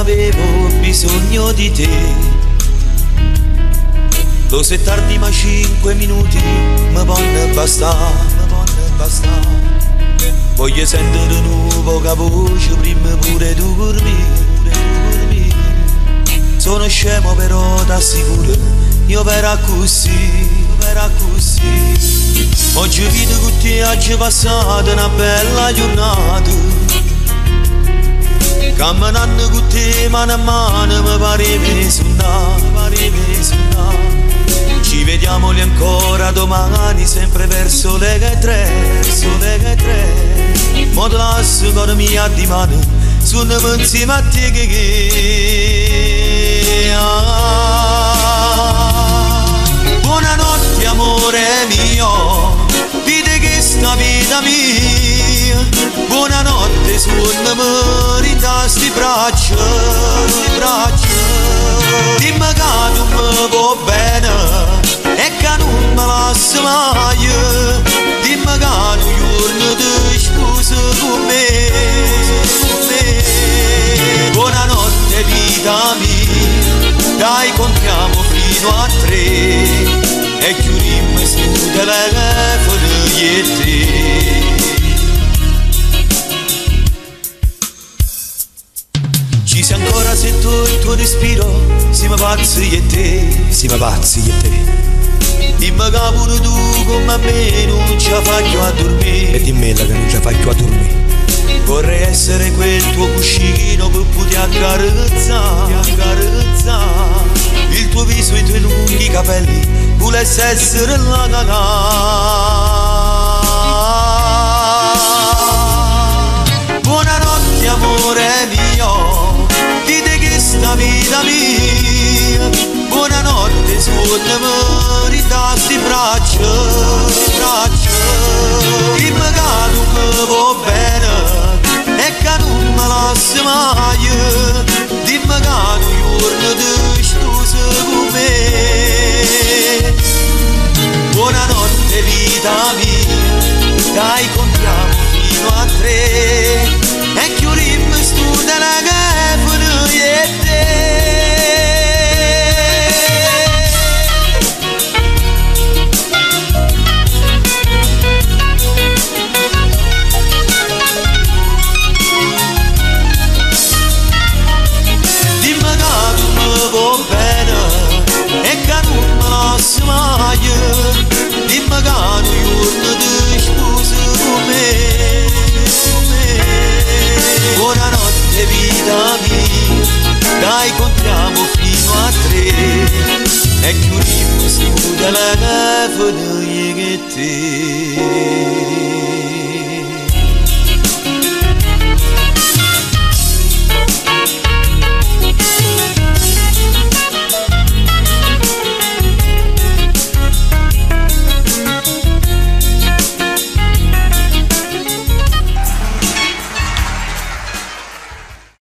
avevo bisogno di te. Lo se tardi ma 5 minuti mi vanno bastare. Voglio sentire nuova voce prima pure tu dormire. Sono scemo però t'assicuro, io verrò così. Oggi vedo che ti oggi passata una bella giornata. Camminando con te mano a mano mi pareva sonnare. Ci vediamo lì ancora domani, sempre verso le 3. Ma ti lascio con la mia di mano, sono insieme a te Buonanotte amore mio, vedi che sta vita mia. Buonanotte, suonami da sti braccia. Dimmi che non mi va bene e che non me lascia mai. Dimmi che un giorno ti scusi con me. Buonanotte vita mia, dai contiamo fino a 3 e chiudiamo sto telefono io e te. Ci sei ancora, sento il tuo respiro, siamo pazzi io e te. Dimmi che pure tu come me non ci fai più a dormire. E dimmela che non ci fai più a dormire. Vorrei essere quel tuo cuscino per poter accarezzare. Il tuo viso, i tuoi lunghi capelli, volesse essere la cagà. Buonanotte amore mio, dite che sta vita mia. Buonanotte, suonami da sti braccia. Dimmi che non mi va bene e che non me lascia mai. Dimmi che un giorno ti scusi con me. Buonanotte vita mia, dai contiamo fino a 3 e chiudiamo sto telefono io e te. Dimmi che un giorno ti scusi con me. Buonanotte vita mia, dai contiamo fino a 3 e chiudiamo sto telefono io e te.